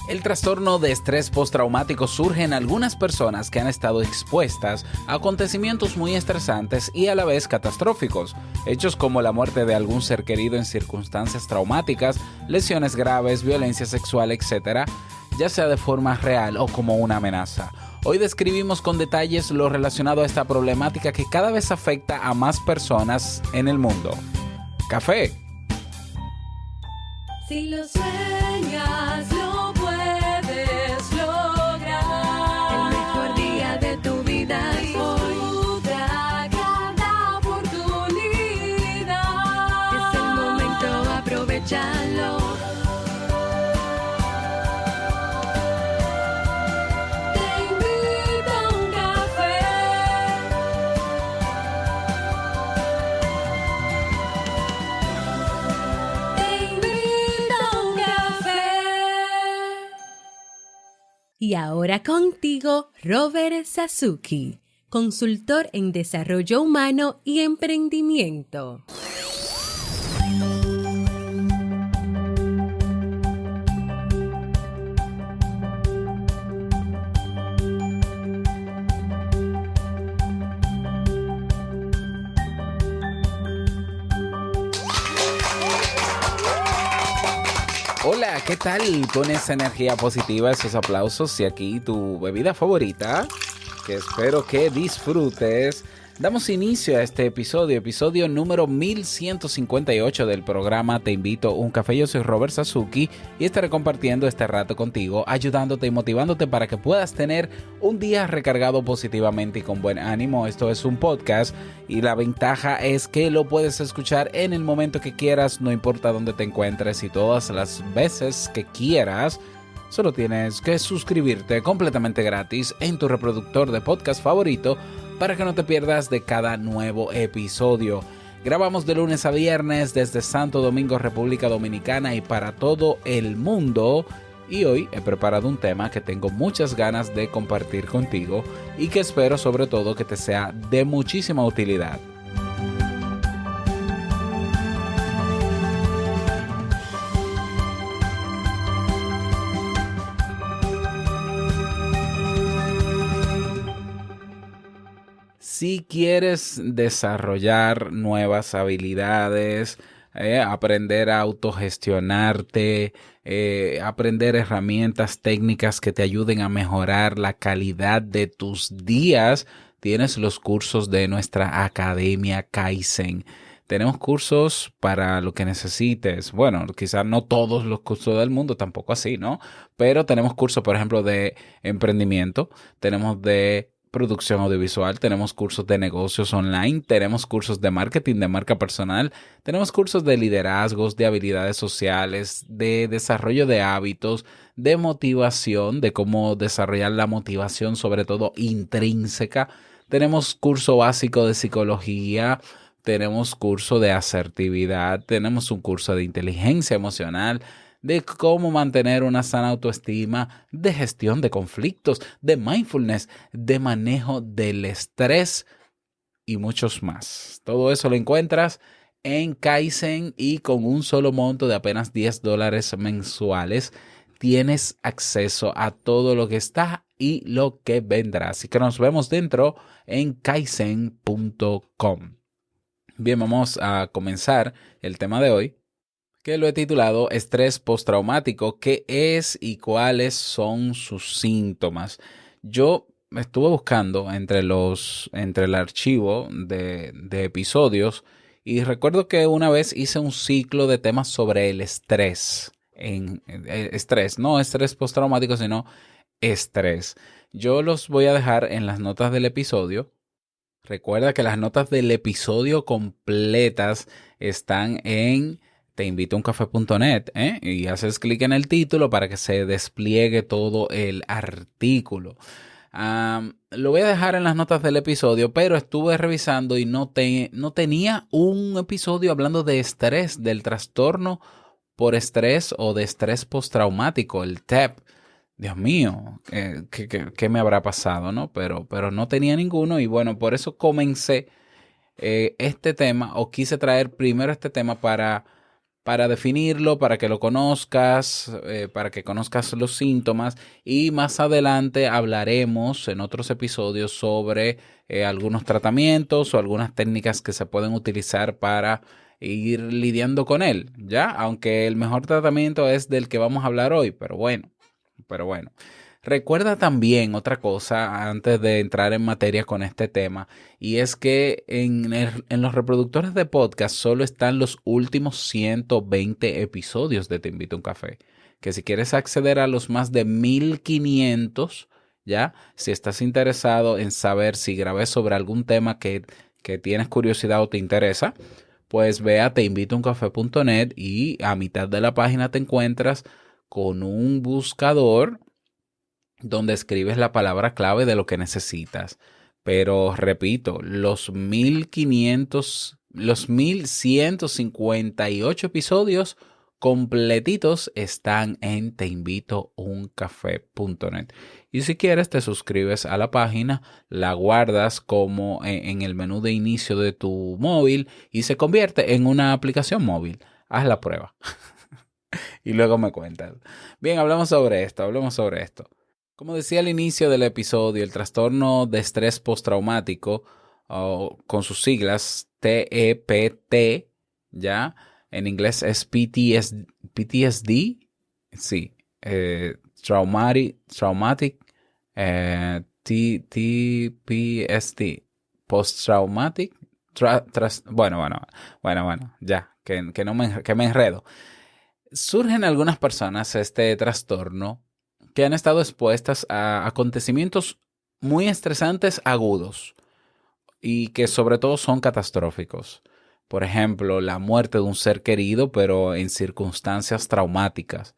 El trastorno de estrés postraumático surge en algunas personas que han estado expuestas a acontecimientos muy estresantes y a la vez catastróficos, hechos como la muerte de algún ser querido en circunstancias traumáticas, lesiones graves, violencia sexual, etc., ya sea de forma real o como una amenaza. Hoy describimos con detalles lo relacionado a esta problemática que cada vez afecta a más personas en el mundo. Café. Si lo sueñas, lo puedes lograr. El mejor día de tu vida es hoy. Disfruta cada oportunidad. Es el momento, aprovechalo. Te invito a un café. Te invito a un café. Y ahora contigo, Robert Sasuki, consultor en desarrollo humano y emprendimiento. Hola, ¿qué tal? Con esa energía positiva, esos aplausos y aquí tu bebida favorita, que espero que disfrutes. Damos inicio a este episodio número 1158 del programa Te Invito a un Café. Yo soy Robert Sasuki y estaré compartiendo este rato contigo, ayudándote y motivándote para que puedas tener un día recargado positivamente y con buen ánimo. Esto es un podcast y la ventaja es que lo puedes escuchar en el momento que quieras, no importa dónde te encuentres y todas las veces que quieras. Solo tienes que suscribirte completamente gratis en tu reproductor de podcast favorito para que no te pierdas de cada nuevo episodio. Grabamos de lunes a viernes desde Santo Domingo, República Dominicana y para todo el mundo. Y hoy he preparado un tema que tengo muchas ganas de compartir contigo y que espero sobre todo que te sea de muchísima utilidad. Si quieres desarrollar nuevas habilidades, aprender a autogestionarte, aprender herramientas técnicas que te ayuden a mejorar la calidad de tus días, tienes los cursos de nuestra Academia Kaizen. Tenemos cursos para lo que necesites. Bueno, quizás no todos los cursos del mundo, tampoco así, ¿no? Pero tenemos cursos, por ejemplo, de emprendimiento, tenemos de producción audiovisual, tenemos cursos de negocios online, tenemos cursos de marketing, de marca personal, tenemos cursos de liderazgos, de habilidades sociales, de desarrollo de hábitos, de motivación, de cómo desarrollar la motivación, sobre todo intrínseca. Tenemos curso básico de psicología, tenemos curso de asertividad, tenemos un curso de inteligencia emocional, de cómo mantener una sana autoestima, de gestión de conflictos, de mindfulness, de manejo del estrés y muchos más. Todo eso lo encuentras en Kaizen y con un solo monto de apenas $10 mensuales tienes acceso a todo lo que está y lo que vendrá. Así que nos vemos dentro en kaizen.com. Bien, vamos a comenzar el tema de hoy, que lo he titulado Estrés postraumático, ¿qué es y cuáles son sus síntomas? Yo estuve buscando entre el archivo de episodios y recuerdo que una vez hice un ciclo de temas sobre el estrés. Estrés, no estrés postraumático, sino estrés. Yo los voy a dejar en las notas del episodio. Recuerda que las notas del episodio completas están en teinvitouncafé.net, y haces clic en el título para que se despliegue todo el artículo. Lo voy a dejar en las notas del episodio, pero estuve revisando y no tenía un episodio hablando de estrés, del trastorno por estrés o de estrés postraumático, el TEP. Dios mío, ¿qué me habrá pasado, no? Pero no tenía ninguno y bueno, por eso comencé este tema o quise traer primero este tema para para definirlo, para que lo conozcas, para que conozcas los síntomas y más adelante hablaremos en otros episodios sobre algunos tratamientos o algunas técnicas que se pueden utilizar para ir lidiando con él, ¿ya? Aunque el mejor tratamiento es del que vamos a hablar hoy, pero bueno. Recuerda también otra cosa antes de entrar en materia con este tema, y es que en los reproductores de podcast solo están los últimos 120 episodios de Te Invito a un Café. Que si quieres acceder a los más de 1500, ¿ya? Si estás interesado en saber si grabé sobre algún tema que tienes curiosidad o te interesa, pues ve a teinvitouncafé.net y a mitad de la página te encuentras con un buscador donde escribes la palabra clave de lo que necesitas. Pero repito, los 1158 episodios completitos están en teinvitouncafé.net. Y si quieres, te suscribes a la página, la guardas como en el menú de inicio de tu móvil y se convierte en una aplicación móvil. Haz la prueba y luego me cuentas. Bien, hablamos sobre esto. Como decía al inicio del episodio, el trastorno de estrés postraumático, o con sus siglas TEPT, ¿ya? En inglés es PTSD, sí, traumatic, TPSD, post-traumatic, bueno, ya, que me enredo. Surgen algunas personas este trastorno que han estado expuestas a acontecimientos muy estresantes agudos y que sobre todo son catastróficos. Por ejemplo, la muerte de un ser querido, pero en circunstancias traumáticas.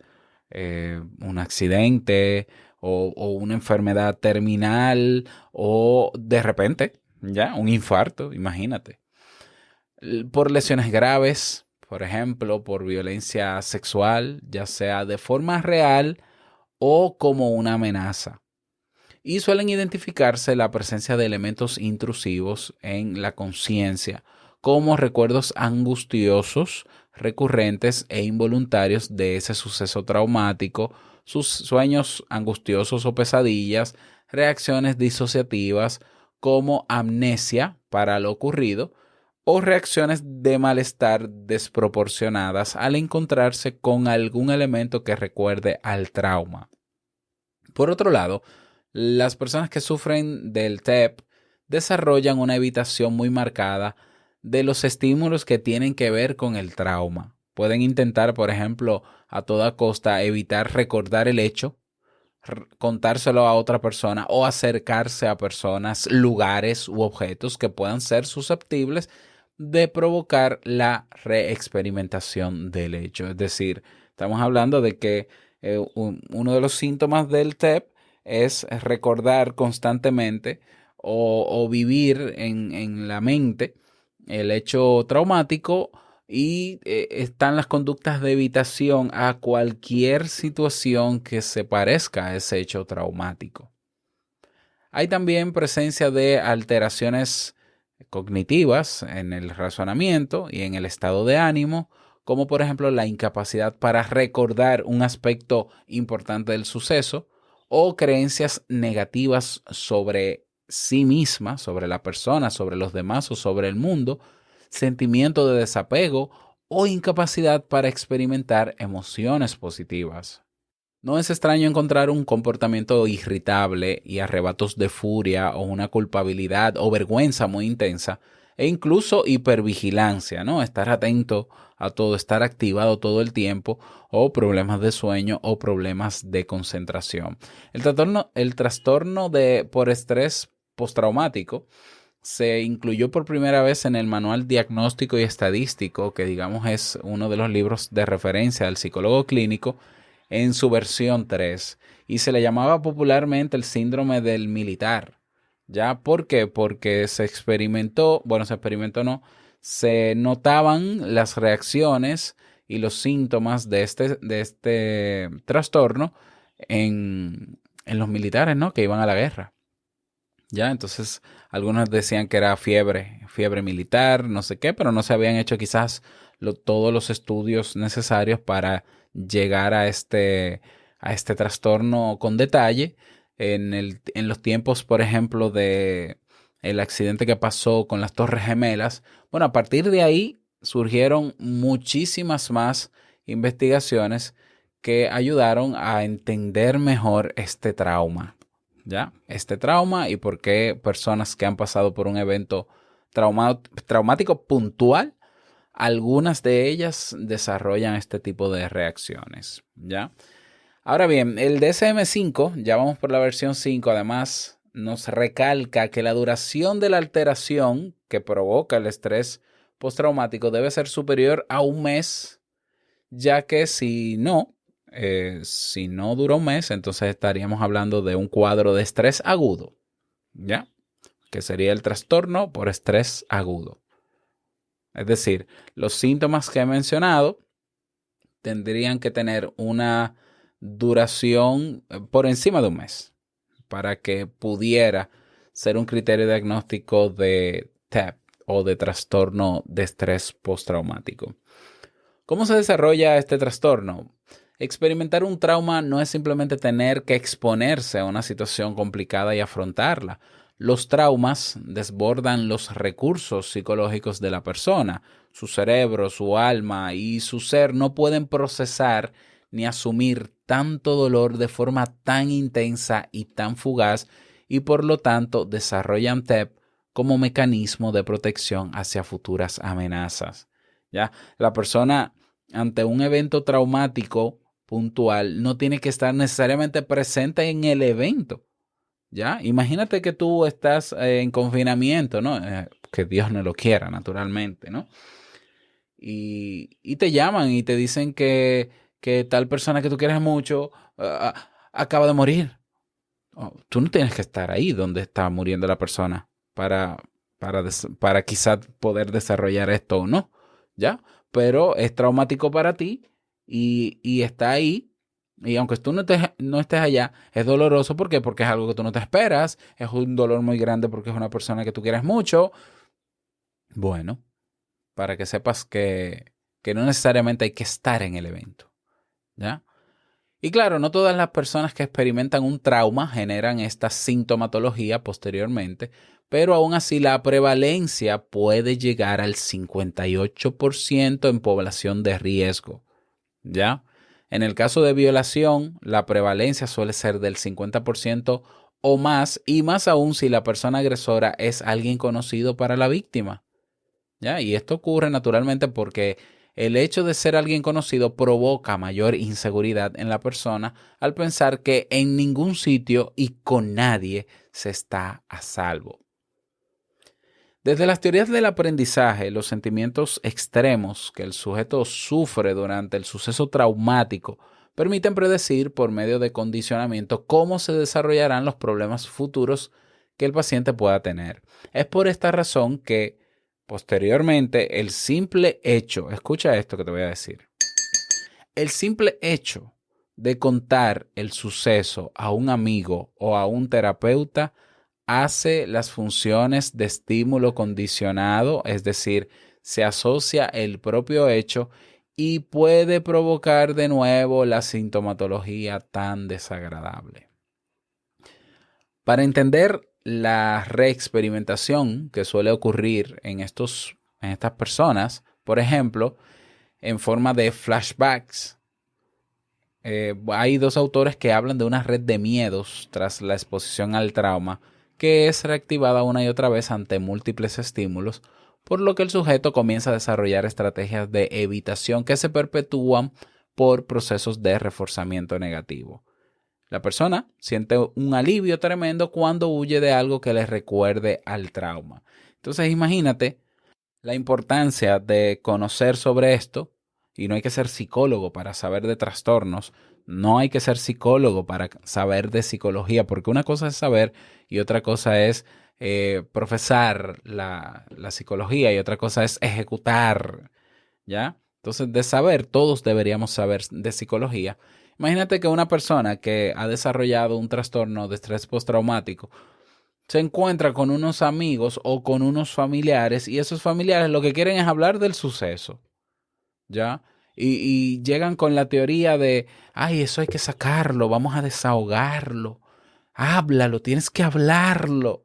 Un accidente o una enfermedad terminal o de repente, ya, un infarto, imagínate. Por lesiones graves, por ejemplo, por violencia sexual, ya sea de forma real o como una amenaza. Y suelen identificarse la presencia de elementos intrusivos en la conciencia, como recuerdos angustiosos, recurrentes e involuntarios de ese suceso traumático, sus sueños angustiosos o pesadillas, reacciones disociativas como amnesia para lo ocurrido o reacciones de malestar desproporcionadas al encontrarse con algún elemento que recuerde al trauma. Por otro lado, las personas que sufren del TEP desarrollan una evitación muy marcada de los estímulos que tienen que ver con el trauma. Pueden intentar, por ejemplo, a toda costa evitar recordar el hecho, contárselo a otra persona o acercarse a personas, lugares u objetos que puedan ser susceptibles de provocar la reexperimentación del hecho. Es decir, estamos hablando de que uno de los síntomas del TEP es recordar constantemente o vivir en la mente el hecho traumático y están las conductas de evitación a cualquier situación que se parezca a ese hecho traumático. Hay también presencia de alteraciones cognitivas en el razonamiento y en el estado de ánimo, como por ejemplo la incapacidad para recordar un aspecto importante del suceso o creencias negativas sobre sí misma, sobre la persona, sobre los demás o sobre el mundo, sentimiento de desapego o incapacidad para experimentar emociones positivas. No es extraño encontrar un comportamiento irritable y arrebatos de furia o una culpabilidad o vergüenza muy intensa e incluso hipervigilancia, ¿no? Estar atento a todo, estar activado todo el tiempo o problemas de sueño o problemas de concentración. El trastorno por estrés postraumático se incluyó por primera vez en el Manual Diagnóstico y Estadístico, que digamos es uno de los libros de referencia del psicólogo clínico, en su versión 3 y se le llamaba popularmente el síndrome del militar. ¿Ya? ¿Por qué? Porque se notaban las reacciones y los síntomas de este trastorno en los militares, ¿no? Que iban a la guerra. ¿Ya? Entonces, algunos decían que era fiebre militar, no sé qué, pero no se habían hecho quizás todos los estudios necesarios para llegar a este trastorno con detalle. En los tiempos, por ejemplo, de el accidente que pasó con las Torres Gemelas, bueno, a partir de ahí surgieron muchísimas más investigaciones que ayudaron a entender mejor este trauma, ¿ya? Este trauma y por qué personas que han pasado por un evento traumático puntual, algunas de ellas desarrollan este tipo de reacciones, ¿ya? Ahora bien, el DSM-5, ya vamos por la versión 5, además nos recalca que la duración de la alteración que provoca el estrés postraumático debe ser superior a un mes, ya que si no dura un mes, entonces estaríamos hablando de un cuadro de estrés agudo, ¿ya? Que sería el trastorno por estrés agudo. Es decir, los síntomas que he mencionado tendrían que tener una duración por encima de un mes para que pudiera ser un criterio diagnóstico de TEP o de trastorno de estrés postraumático. ¿Cómo se desarrolla este trastorno? Experimentar un trauma no es simplemente tener que exponerse a una situación complicada y afrontarla. Los traumas desbordan los recursos psicológicos de la persona. Su cerebro, su alma y su ser no pueden procesar ni asumir tanto dolor de forma tan intensa y tan fugaz y por lo tanto desarrollan TEP como mecanismo de protección hacia futuras amenazas. ¿Ya? La persona ante un evento traumático puntual no tiene que estar necesariamente presente en el evento. ¿Ya? Imagínate que tú estás en confinamiento, ¿no? Que Dios no lo quiera, naturalmente, ¿no? Y te llaman y te dicen que tal persona que tú quieres mucho acaba de morir. Tú no tienes que estar ahí donde está muriendo la persona para quizás poder desarrollar esto o no, ¿ya? Pero es traumático para ti y está ahí. Y aunque tú no estés allá, es doloroso. ¿Por qué? Porque es algo que tú no te esperas. Es un dolor muy grande porque es una persona que tú quieres mucho. Bueno, para que sepas que no necesariamente hay que estar en el evento, ¿ya? Y claro, no todas las personas que experimentan un trauma generan esta sintomatología posteriormente, pero aún así la prevalencia puede llegar al 58% en población de riesgo, ¿ya? En el caso de violación, la prevalencia suele ser del 50% o más, y más aún si la persona agresora es alguien conocido para la víctima, ¿ya? Y esto ocurre naturalmente porque el hecho de ser alguien conocido provoca mayor inseguridad en la persona al pensar que en ningún sitio y con nadie se está a salvo. Desde las teorías del aprendizaje, los sentimientos extremos que el sujeto sufre durante el suceso traumático permiten predecir por medio de condicionamiento cómo se desarrollarán los problemas futuros que el paciente pueda tener. Es por esta razón que posteriormente el simple hecho, escucha esto que te voy a decir, el simple hecho de contar el suceso a un amigo o a un terapeuta hace las funciones de estímulo condicionado, es decir, se asocia el propio hecho y puede provocar de nuevo la sintomatología tan desagradable. Para entender la reexperimentación que suele ocurrir en estas personas, por ejemplo, en forma de flashbacks, hay dos autores que hablan de una red de miedos tras la exposición al trauma que es reactivada una y otra vez ante múltiples estímulos, por lo que el sujeto comienza a desarrollar estrategias de evitación que se perpetúan por procesos de reforzamiento negativo. La persona siente un alivio tremendo cuando huye de algo que le recuerde al trauma. Entonces imagínate la importancia de conocer sobre esto, y no hay que ser psicólogo para saber de trastornos, no hay que ser psicólogo para saber de psicología, porque una cosa es saber y otra cosa es profesar la psicología y otra cosa es ejecutar, ¿ya? Entonces, de saber, todos deberíamos saber de psicología. Imagínate que una persona que ha desarrollado un trastorno de estrés postraumático se encuentra con unos amigos o con unos familiares y esos familiares lo que quieren es hablar del suceso. ¿ya? Y llegan con la teoría de, ay, eso hay que sacarlo, vamos a desahogarlo, háblalo, tienes que hablarlo.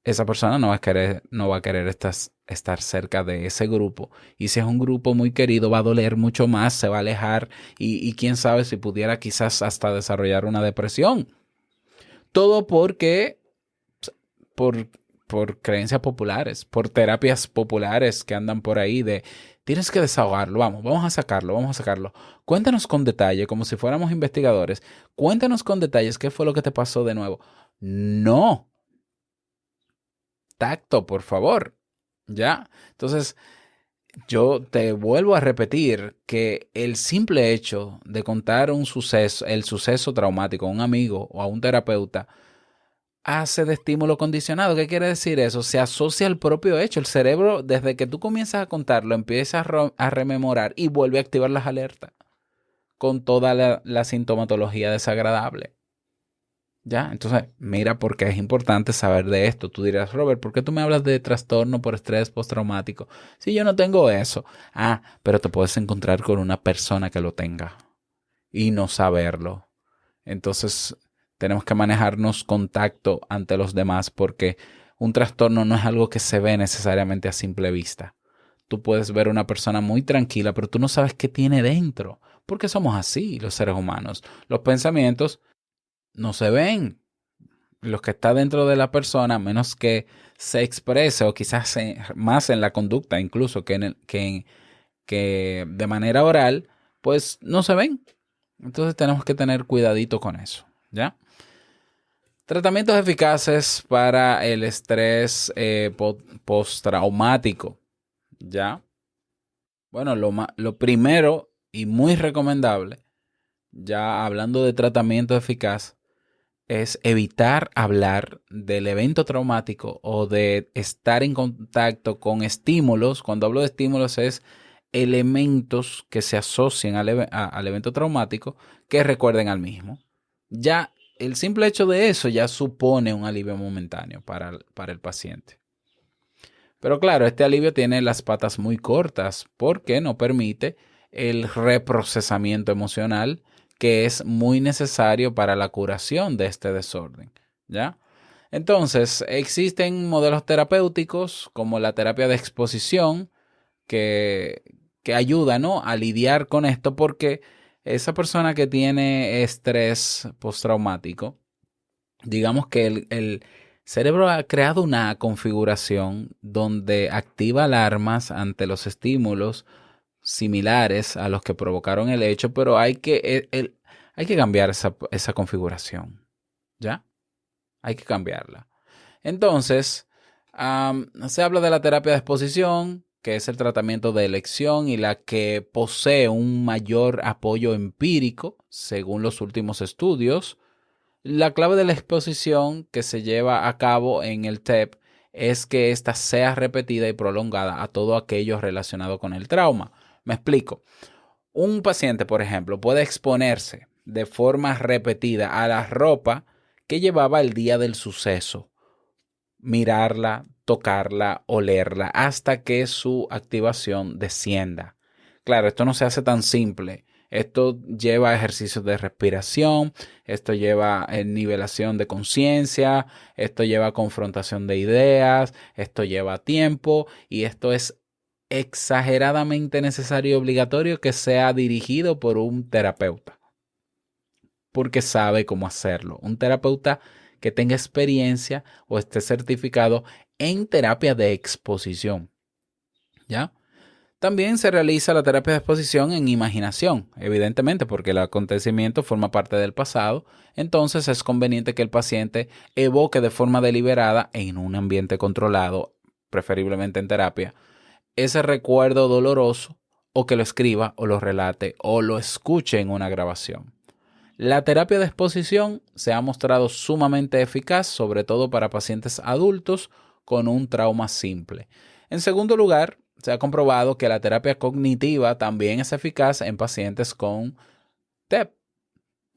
Esa persona no va a querer estar cerca de ese grupo. Y si es un grupo muy querido, va a doler mucho más, se va a alejar y quién sabe si pudiera quizás hasta desarrollar una depresión. Todo por, por creencias populares, por terapias populares que andan por ahí de tienes que desahogarlo, vamos a sacarlo, vamos a sacarlo. Cuéntanos con detalle, como si fuéramos investigadores. Cuéntanos con detalles qué fue lo que te pasó de nuevo. No, tacto, por favor. ¿Ya? Entonces, yo te vuelvo a repetir que el simple hecho de contar un suceso, el suceso traumático a un amigo o a un terapeuta, hace de estímulo condicionado. ¿Qué quiere decir eso? Se asocia al propio hecho. El cerebro, desde que tú comienzas a contarlo, empieza a rememorar y vuelve a activar las alertas con toda la sintomatología desagradable. ¿Ya? Entonces, mira por qué es importante saber de esto. Tú dirás, Robert, ¿por qué tú me hablas de trastorno por estrés postraumático? Si yo no tengo eso. Ah, pero te puedes encontrar con una persona que lo tenga y no saberlo. Entonces, tenemos que manejarnos con tacto ante los demás porque un trastorno no es algo que se ve necesariamente a simple vista. Tú puedes ver una persona muy tranquila, pero tú no sabes qué tiene dentro, porque somos así los seres humanos. Los pensamientos no se ven. Lo que está dentro de la persona, a menos que se exprese o quizás más en la conducta incluso que de manera oral, pues no se ven. Entonces tenemos que tener cuidadito con eso, ¿ya? Tratamientos eficaces para el estrés postraumático, ¿ya? Bueno, lo primero y muy recomendable, ya hablando de tratamiento eficaz, es evitar hablar del evento traumático o de estar en contacto con estímulos. Cuando hablo de estímulos es elementos que se asocian al evento traumático que recuerden al mismo. Ya el simple hecho de eso ya supone un alivio momentáneo para el paciente. Pero claro, este alivio tiene las patas muy cortas porque no permite el reprocesamiento emocional que es muy necesario para la curación de este desorden, ¿ya? Entonces, existen modelos terapéuticos como la terapia de exposición que, que ayuda, ¿no?, a lidiar con esto porque esa persona que tiene estrés postraumático, digamos que el cerebro ha creado una configuración donde activa alarmas ante los estímulos similares a los que provocaron el hecho, pero hay que cambiar esa configuración, ¿ya? Hay que cambiarla. Entonces, se habla de la terapia de exposición, que es el tratamiento de elección y la que posee un mayor apoyo empírico, según los últimos estudios. La clave de la exposición que se lleva a cabo en el TEP es que ésta sea repetida y prolongada a todo aquello relacionado con el trauma. Me explico. Un paciente, por ejemplo, puede exponerse de forma repetida a la ropa que llevaba el día del suceso, mirarla, tocarla, olerla, hasta que su activación descienda. Claro, esto no se hace tan simple. Esto lleva ejercicios de respiración, esto lleva nivelación de conciencia, esto lleva confrontación de ideas, esto lleva tiempo y esto es exageradamente necesario y obligatorio que sea dirigido por un terapeuta, porque sabe cómo hacerlo. Un terapeuta que tenga experiencia o esté certificado en terapia de exposición, ¿ya? También se realiza la terapia de exposición en imaginación, evidentemente, porque el acontecimiento forma parte del pasado, entonces es conveniente que el paciente evoque de forma deliberada en un ambiente controlado, preferiblemente en terapia, ese recuerdo doloroso o que lo escriba o lo relate o lo escuche en una grabación. La terapia de exposición se ha mostrado sumamente eficaz, sobre todo para pacientes adultos con un trauma simple. En segundo lugar, se ha comprobado que la terapia cognitiva también es eficaz en pacientes con TEP.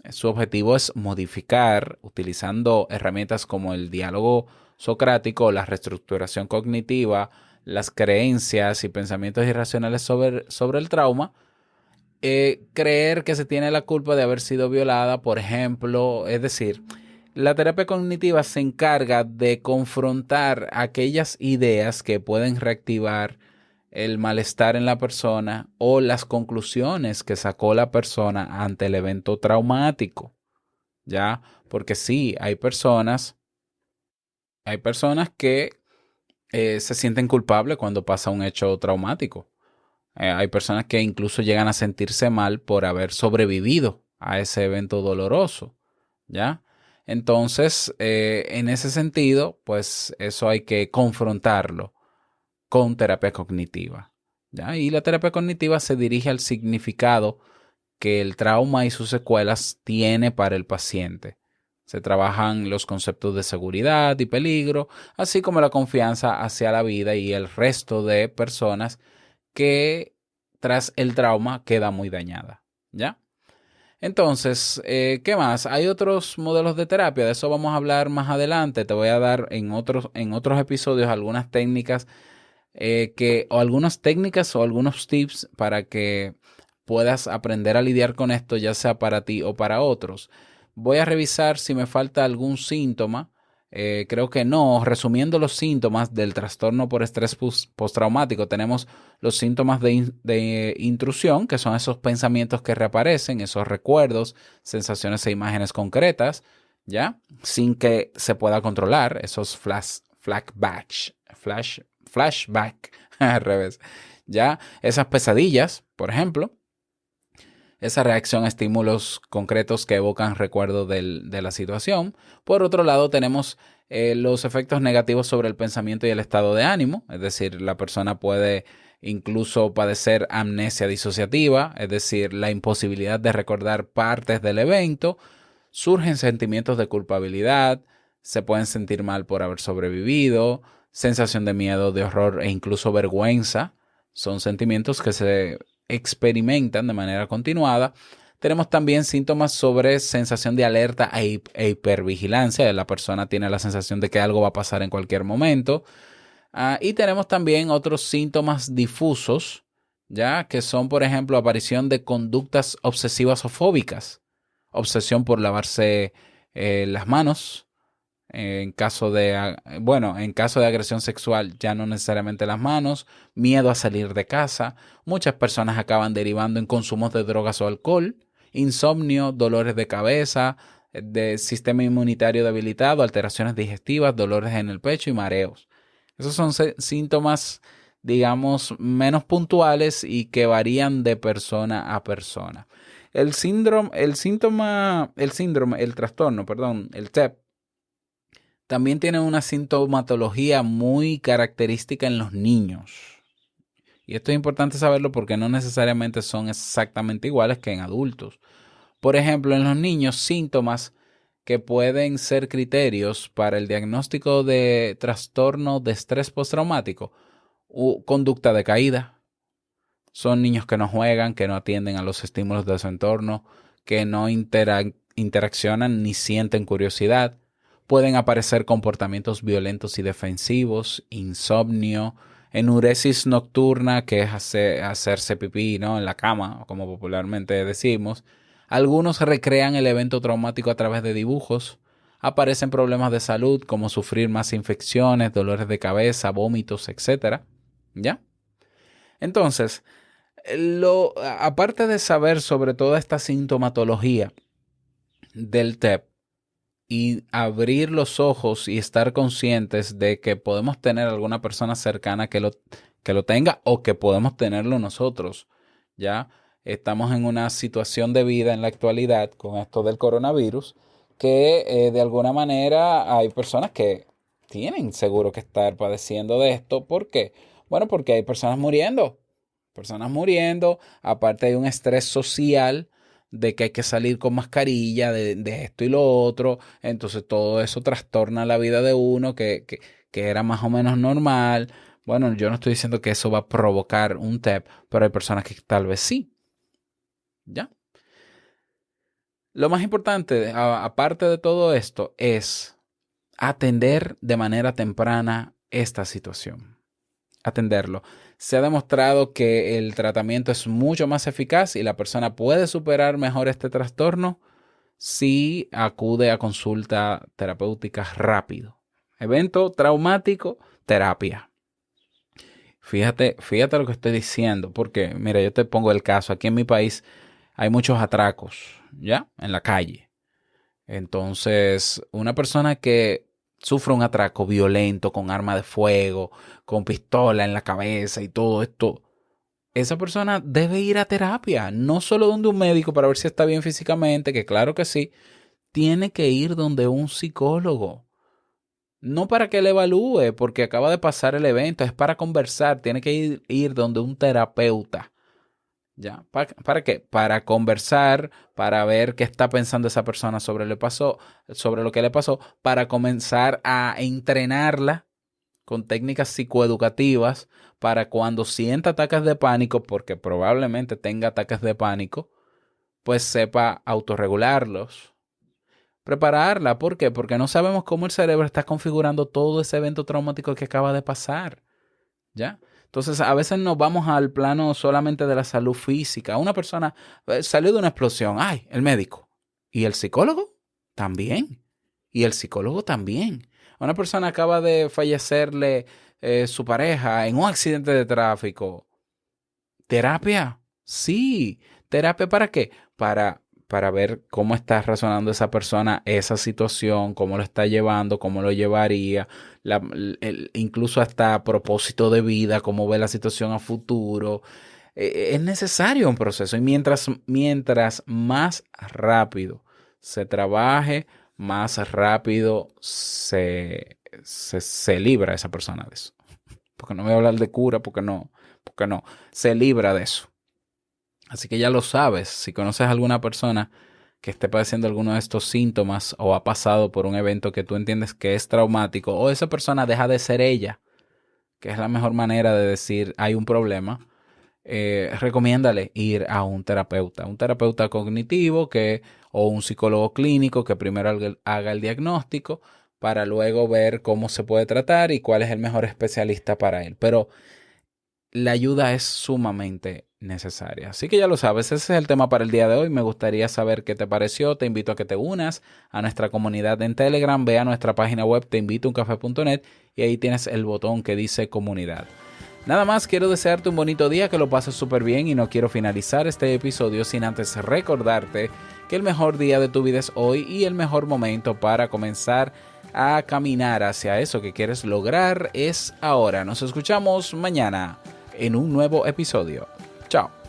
Su objetivo es modificar, utilizando herramientas como el diálogo socrático, la reestructuración cognitiva, las creencias y pensamientos irracionales sobre el trauma, creer que se tiene la culpa de haber sido violada, por ejemplo. Es decir, la terapia cognitiva se encarga de confrontar aquellas ideas que pueden reactivar el malestar en la persona o las conclusiones que sacó la persona ante el evento traumático, ¿ya? Porque sí, hay personas que se sienten culpables cuando pasa un hecho traumático. Hay personas que incluso llegan a sentirse mal por haber sobrevivido a ese evento doloroso, ¿ya? Entonces, en ese sentido, pues eso hay que confrontarlo con terapia cognitiva, ¿ya? Y la terapia cognitiva se dirige al significado que el trauma y sus secuelas tiene para el paciente. Se trabajan los conceptos de seguridad y peligro, así como la confianza hacia la vida y el resto de personas que tras el trauma queda muy dañada, ¿ya? Entonces, ¿qué más? Hay otros modelos de terapia, de eso vamos a hablar más adelante. Te voy a dar en otros episodios algunas técnicas o algunas técnicas o algunos tips para que puedas aprender a lidiar con esto, ya sea para ti o para otros. Voy a revisar si me falta algún síntoma. Creo que no. Resumiendo los síntomas del trastorno por estrés postraumático, tenemos los síntomas de intrusión, que son esos pensamientos que reaparecen, esos recuerdos, sensaciones e imágenes concretas, ¿ya? Sin que se pueda controlar, esos flashback, al revés, ¿ya? Esas pesadillas, por ejemplo, esa reacción a estímulos concretos que evocan recuerdo de la situación. Por otro lado, tenemos los efectos negativos sobre el pensamiento y el estado de ánimo, es decir, la persona puede incluso padecer amnesia disociativa, es decir, la imposibilidad de recordar partes del evento. Surgen sentimientos de culpabilidad, se pueden sentir mal por haber sobrevivido, sensación de miedo, de horror e incluso vergüenza. Son sentimientos que se experimentan de manera continuada. Tenemos también síntomas sobre sensación de alerta e hipervigilancia. La persona tiene la sensación de que algo va a pasar en cualquier momento. Y tenemos también otros síntomas difusos, ya que son, por ejemplo, aparición de conductas obsesivas o fóbicas, obsesión por lavarse las manos. En caso de agresión sexual, ya no necesariamente las manos, miedo a salir de casa. Muchas personas acaban derivando en consumos de drogas o alcohol, insomnio, dolores de cabeza, de sistema inmunitario debilitado, alteraciones digestivas, dolores en el pecho y mareos. Esos son síntomas, digamos, menos puntuales y que varían de persona a persona. El trastorno, perdón, el TEP, también tiene una sintomatología muy característica en los niños. Y esto es importante saberlo porque no necesariamente son exactamente iguales que en adultos. Por ejemplo, en los niños, síntomas que pueden ser criterios para el diagnóstico de trastorno de estrés postraumático, conducta de caída. Son niños que no juegan, que no atienden a los estímulos de su entorno, que no interaccionan ni sienten curiosidad. Pueden aparecer comportamientos violentos y defensivos, insomnio, enuresis nocturna, que es hacerse pipí, ¿no?, en la cama, como popularmente decimos. Algunos recrean el evento traumático a través de dibujos. Aparecen problemas de salud como sufrir más infecciones, dolores de cabeza, vómitos, etc. ¿Ya? Entonces, aparte de saber sobre toda esta sintomatología del TEP y abrir los ojos y estar conscientes de que podemos tener alguna persona cercana que lo tenga o que podemos tenerlo nosotros, ¿ya? Estamos en una situación de vida en la actualidad con esto del coronavirus que de alguna manera hay personas que tienen seguro que estar padeciendo de esto. ¿Por qué? Bueno, porque hay personas muriendo, aparte hay un estrés social de que hay que salir con mascarilla, de esto y lo otro, entonces todo eso trastorna la vida de uno que era más o menos normal. Bueno, yo no estoy diciendo que eso va a provocar un TEP, pero hay personas que tal vez sí, ¿ya? Lo más importante, aparte de todo esto, es atender de manera temprana esta situación. atenderlo. Se ha demostrado que el tratamiento es mucho más eficaz y la persona puede superar mejor este trastorno si acude a consulta terapéutica rápido. Evento traumático, terapia. Fíjate lo que estoy diciendo, porque mira, yo te pongo el caso. Aquí en mi país hay muchos atracos, ¿ya? En la calle. Entonces, una persona que sufre un atraco violento con arma de fuego, con pistola en la cabeza y todo esto, esa persona debe ir a terapia, no solo donde un médico para ver si está bien físicamente, que claro que sí, tiene que ir donde un psicólogo. No para que le evalúe, porque acaba de pasar el evento, es para conversar, tiene que ir donde un terapeuta. ¿Ya? ¿Para qué? Para conversar, para ver qué está pensando esa persona sobre lo que le pasó, para comenzar a entrenarla con técnicas psicoeducativas para cuando sienta ataques de pánico, porque probablemente tenga ataques de pánico, pues sepa autorregularlos. Prepararla, ¿por qué? Porque no sabemos cómo el cerebro está configurando todo ese evento traumático que acaba de pasar. ¿Ya? Entonces, a veces nos vamos al plano solamente de la salud física. Una persona salió de una explosión. ¡Ay! El médico. ¿Y el psicólogo? También. Y el psicólogo también. Una persona acaba de fallecerle su pareja en un accidente de tráfico. ¿Terapia? Sí. ¿Terapia para qué? Para ver cómo está razonando esa persona esa situación, cómo lo está llevando, cómo lo llevaría, incluso hasta a propósito de vida, cómo ve la situación a futuro. Es necesario un proceso y mientras más rápido se trabaje, más rápido se libra esa persona de eso. Porque no voy a hablar de cura, porque no, se libra de eso. Así que ya lo sabes, si conoces a alguna persona que esté padeciendo alguno de estos síntomas o ha pasado por un evento que tú entiendes que es traumático, o esa persona deja de ser ella, que es la mejor manera de decir hay un problema, recomiéndale ir a un terapeuta cognitivo o un psicólogo clínico que primero haga el diagnóstico para luego ver cómo se puede tratar y cuál es el mejor especialista para él. Pero la ayuda es sumamente necesaria. Así que ya lo sabes, ese es el tema para el día de hoy. Me gustaría saber qué te pareció. Te invito a que te unas a nuestra comunidad en Telegram. Ve a nuestra página web teinvitouncafé.net y ahí tienes el botón que dice comunidad. Nada más, quiero desearte un bonito día, que lo pases súper bien y no quiero finalizar este episodio sin antes recordarte que el mejor día de tu vida es hoy y el mejor momento para comenzar a caminar hacia eso que quieres lograr es ahora. Nos escuchamos mañana en un nuevo episodio. Chao.